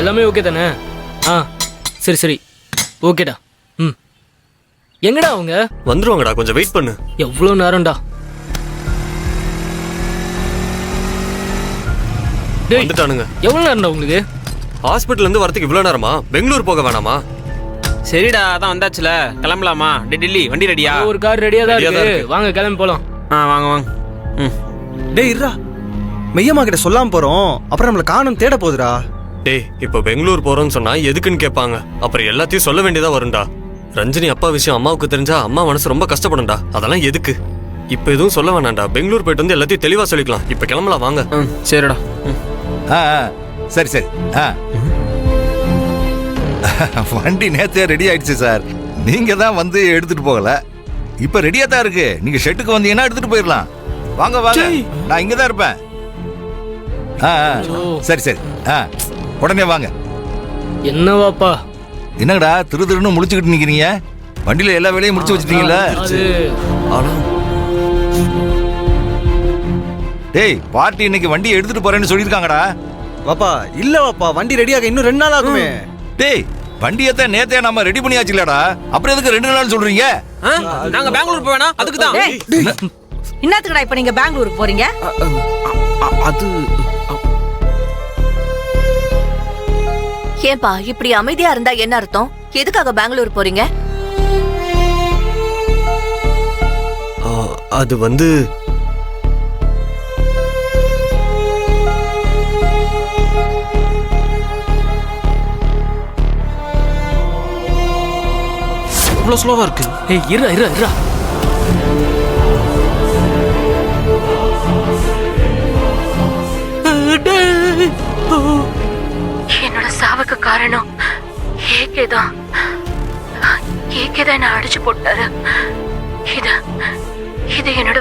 எல்லாமே ஓகே தானே? ஆ சரி சரி ஓகேடா. ம் எங்கடா அவங்க? வந்துருவாங்கடா, கொஞ்சம் வெயிட் பண்ணு. எவ்வளோ நேரம்டா? டேய் வந்துட்டானுங்க. எவ்வளோ நேரம்டா உங்களுக்கு? ஹாஸ்பிட்டல்ல இருந்து வரதுக்கு இவ்வளவு நேரமா? பெங்களூர் போக வேணாமா? சரிடா, அதான் வந்தாச்சுல, கிளம்பலாமா? டெல்லி வண்டி ரெடியா? ஒரு கார் ரெடியா தான் ரெடியா தான் இருக்கு. இருக்கு. வாங்க கிளம்பி போலாம். வாங்க வாங்க. ம். டேய் இருடா, மெய்யம்மா கிட்ட சொல்லாம போறோம், அப்புறம் நம்மள காணோம் தேட போகுதுடா. டேய், இப்போ பெங்களூர் போறோம்னு சொன்னா எதுக்குன்னு கேட்பாங்க. அப்புறம் எல்லாத்தையும் சொல்ல வேண்டியதா வரும்டா. ரஞ்சினி அப்பா விஷயம் அம்மாவுக்கு தெரிஞ்சா அம்மா மனசு ரொம்ப கஷ்டப்படும்டா. அதெல்லாம் எதுக்கு? இப்போ எதுவும் சொல்ல வேணாம்டா. பெங்களூர் போயிட்டு வந்து எல்லாத்தையும் தெளிவா சொல்லிக்கலாம். இப்போ கிளம்பலாம் வாங்க. சரிடா. சரி சரி. வண்டி நேத்தே ரெடி ஆயிடுச்சு சார். நீங்க தான் வந்து எடுத்துட்டு போகல. இப்ப ரெடியா தான் இருக்கு. நீங்க ஷெட்டுக்கு வந்தீங்கன்னா எடுத்துட்டு போயிடலாம். வாங்க வாங்க, நான் இங்க தான் இருப்பேன். சரி சரி. உடனே வாங்க. என்னவாப்பா? என்னங்கடா திரு திருன்னு முடிச்சுக்கிட்டு நிக்கிறீங்க? வண்டியில எல்லா வேலையும் முடிச்சு வச்சிட்டீங்கல்ல? ஆனா டேய், பார்ட்டி இன்னைக்கு வண்டியை எடுத்துட்டு போறேன்னு சொல்லியிருக்காங்கடா. வாப்பா இல்ல வாப்பா, வண்டி ரெடியாக இன்னும் 2 நாள் ஆகுமே. டேய், வண்டியத்தான் நேத்தே நாம ரெடி பண்ணியாச்சு இல்லடா. அப்புறம் எதுக்கு 2 நாள் சொல்றீங்க? நாங்க பெங்களூர் போவேனா? அதுக்கு தான். என்னத்துக்குடா இப்ப நீங்க பெங்களூருக்கு போறீங்க? அது ஏன்பா இப்படி அமைதியா இருந்தா என்ன அர்த்தம்? எதுக்காக பெங்களூர் போறீங்க? அது வந்து இவ்வளவு ஸ்லோவா இருக்கு. ஏய் இருடா. என்னோட சாவுக்கு காரணம் ஏகேதான். ஏகேதான் என்ன அடிச்சு போட்டாரு. இது என்னோட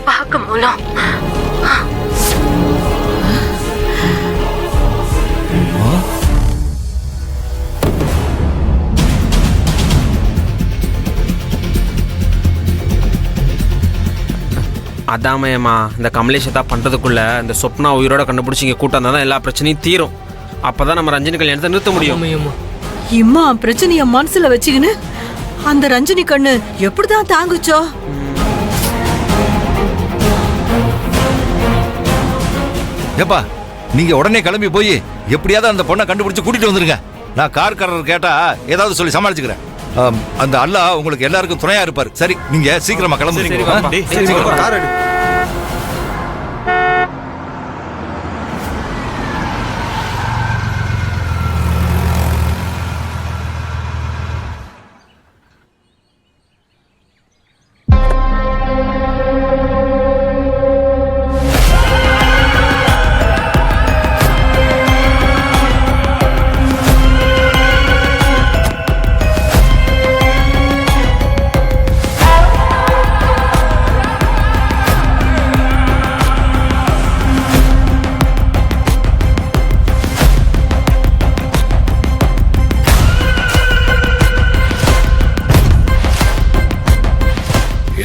வாக்கு மூலம். அதாமயமா இந்த கமலேஷதா பண்றதுக்குள்ள இந்த சொப்னா உயிரோட கண்டுபிடிச்சி இங்க கூட்டம் தான் எல்லா பிரச்சனையும் தீரும். அப்பதான் நம்ம ரஞ்சினி கல்யாணத்தை நிறுத்த முடியும். இம்மா பிரச்சனைய மனசுல வச்சுக்கின்னு அந்த ரஞ்சினி கண்ணு எப்படிதான் தாங்குச்சோ? ஏப்பா, நீங்க உடனே கிளம்பி போய் எப்படியாவது அந்த பொண்ணை கண்டுபிடிச்சு கூட்டிட்டு வந்துருங்க. நான் கார்காரர் கேட்டா ஏதாவது சொல்லி சமாளிச்சுக்கிறேன். அந்த அல்லாஹ் உங்களுக்கு எல்லாருக்கும் துணையா இருப்பாரு. சரி, நீங்க சீக்கிரமா கிளம்புறீங்க. கார் எடு.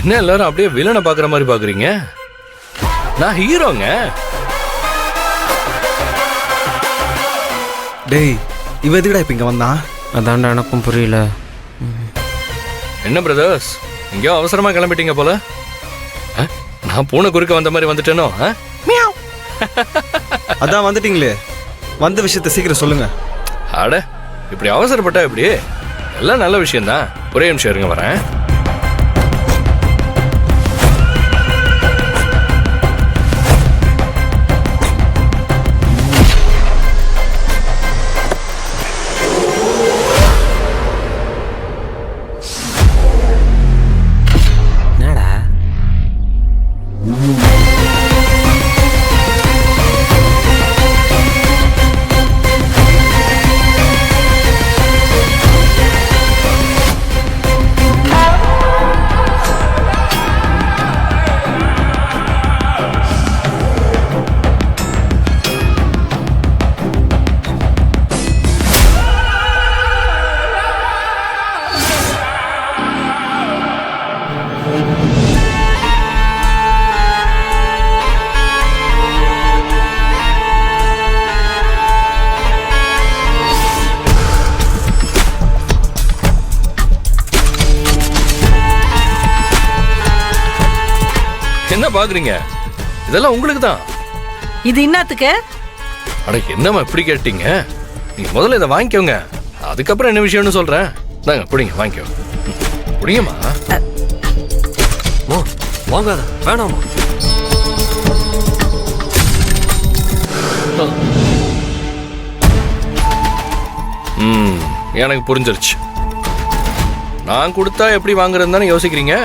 என்ன எல்லாரும் அப்படியே வில்லனை பாக்குற மாதிரி பாக்குறீங்க? நான் ஹீரோங்க. டேய், இவ எதுக்குடா இப்ப இங்க வந்தான்? அதான்டா எனக்கும் புரியல. என்ன பிரதர்ஸ், எங்கேயோ அவசரமா கிளம்பிட்டீங்க போல. நான் பூனை குறுக்க வந்த மாதிரி வந்துட்டேனோ? அதான் வந்துட்டீங்களே, வந்த விஷயத்த சீக்கிரம் சொல்லுங்க. அட, இப்படி அவசரப்பட்டா எப்படி? எல்லாம் நல்ல விஷயம்தான். ஒரே நிமிஷம் இருங்க, வரேன். பாக்குறீங்க? இதெல்லாம் உங்களுக்கு தான். இது என்னத்துக்கு? அட என்னம்மா இப்படி கேட்டீங்க? நீங்க முதல்ல இதை வாங்கிக்கோங்க, அதுக்கப்புறம் என்ன விஷயம்னு சொல்றேன். தாங்க பிடிங்க, வாங்கிக்கோ. பிடிங்கம்மா. வாங்காத, வேணாமா. எனக்கு புரிஞ்சிருச்சு. நான் கொடுத்தா எப்படி வாங்குறதுன்னு தானே யோசிக்கிறீங்க.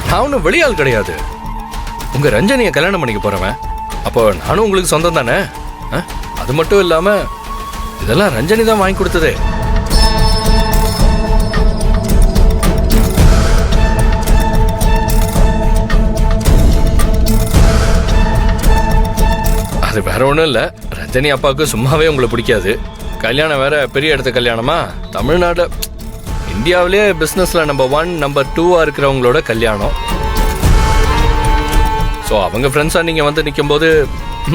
நான் ஒன்றும் வெளியாள் கிடையாது. உங்க ரஞ்சனியை கல்யாணம் பண்ணிக்க போறவன். அப்போ நானும் உங்களுக்கு சொந்தம் தானே. அது மட்டும் இல்லாம இதெல்லாம் ரஞ்சனி தான் வாங்கி கொடுத்ததே. அது வேற ஒன்றும் இல்லை. ரஞ்சனி அப்பாவுக்கு சும்மாவே உங்களை பிடிக்காது. கல்யாணம் வேற பெரிய இடத்து கல்யாணமா, தமிழ்நாடு இந்தியாவிலேயே பிஸ்னஸ்ல நம்பர் 1 நம்பர் 2 இருக்கிறவங்களோட கல்யாணம். ஸோ அவங்க ஃப்ரெண்ட்ஸா நீங்க வந்து நிற்கும் போது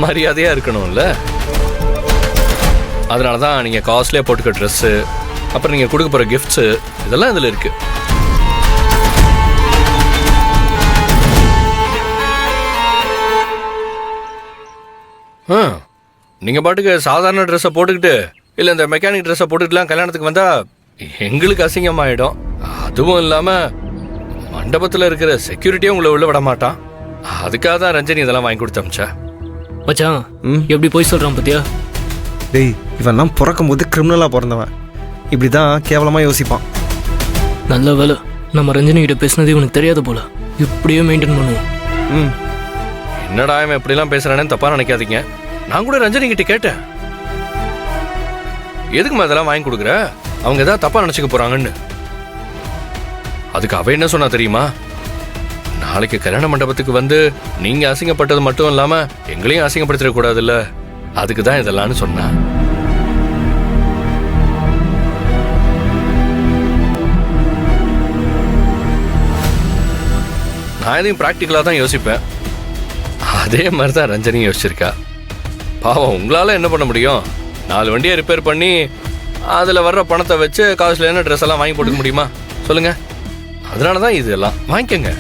மரியாதையா இருக்கணும்ல. அதனால தான் நீங்க காஸ்ட்லியா போட்டுக்க ட்ரெஸ்ஸு, அப்புறம் நீங்க கொடுக்க போற கிஃப்ட்ஸு இதெல்லாம் இதுல இருக்கு. நீங்க பாட்டுக்கு சாதாரண ட்ரெஸ்ஸை போட்டுக்கிட்டு இல்லை இந்த மெக்கானிக் ட்ரெஸ்ஸை போட்டுக்கிட்டுலாம் கல்யாணத்துக்கு வந்தா எங்களுக்கு அசிங்கமாயிடும். அதுவும் இல்லாம மண்டபத்தில் இருக்கிற செக்யூரிட்டியும் உங்களை உள்ள விட மாட்டான். அதுக்காக தான் ரஞ்சனி இதெல்லாம் வாங்கி கொடுத்தமிச்சா. மச்சான் எப்படி போய் சொல்றான் பத்தியா? டேய், இவன்லாம் பிறக்கும் போது கிரிமினலாக பிறந்தவன். இப்படி தான் கேவலமாக யோசிப்பான். நல்ல வேலை நம்ம ரஞ்சனி கிட்ட பேசினது இவனுக்கு தெரியாத போல. இப்படியே மெயின்டைன் பண்ணுவோம். என்னடா இவன் இப்படிலாம் பேசுறானேன்னு தப்பா நினைக்காதீங்க. நான் கூட ரஞ்சனி கிட்ட கேட்டேன், எதுக்குமா இதெல்லாம் வாங்கி கொடுக்குற, அவங்க ஏதாவது தப்பா நினைச்சுக்க போறாங்கன்னு. அதுக்கு அவ என்ன சொன்னா தெரியுமா? நாளைக்கு கல்யாண மண்டபத்துக்கு வந்து நீங்க அசிங்கப்பட்டது மட்டும் இல்லாம எங்களையும் அசிங்கப்படுத்திட கூடாதுல்ல, அதுக்கு தான் இதெல்லாம் சொன்னா. நான் எதையும் பிராக்டிக்கலா தான் யோசிப்பேன். அதே மாதிரி தான் ரஞ்சனி யோசிச்சிருக்கா. பாவம், உங்களால என்ன பண்ண முடியும்? 4 வண்டியை ரிப்பேர் பண்ணி அதில் வர்ற பணத்தை வச்சு காசுல ட்ரெஸ் எல்லாம் வாங்கி போட்டுக்க முடியுமா சொல்லுங்க? அதனால தான் இதெல்லாம் வாங்கிக்கங்க.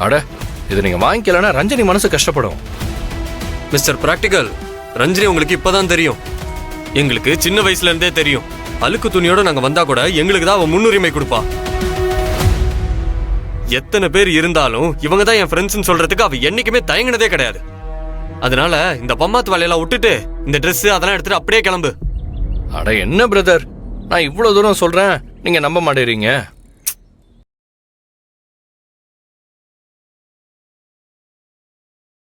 அட, இது நீங்க வாங்கிக்கலன்னா ரஞ்சனி மனசு கஷ்டப்படும். மிஸ்டர் பிராக்டிகல், ரஞ்சனி உங்களுக்கு இப்பதான் தெரியும். எங்களுக்கு சின்ன வயசுல இருந்தே தெரியும். அழுக்கு துணியோட நாங்க வந்தா கூட எங்களுக்கு தான் அவ முன்னுரிமை கொடுப்பா. எத்தனை பேர் இருந்தாலும் இவங்க தான் என் ஃப்ரெண்ட்ஸ்னு சொல்றதுக்கு அவ என்னைக்குமே தயங்கினதே கிடையாது. அதனால இந்த பம்மாத்து வேலையெல்லாம் விட்டுட்டு இந்த ட்ரெஸ் அதெல்லாம் எடுத்துட்டு அப்படியே கிளம்பு. அட என்ன பிரதர், நான் இவ்வளவு தூரம் சொல்றேன், நீங்க நம்ப மாட்டேறீங்க.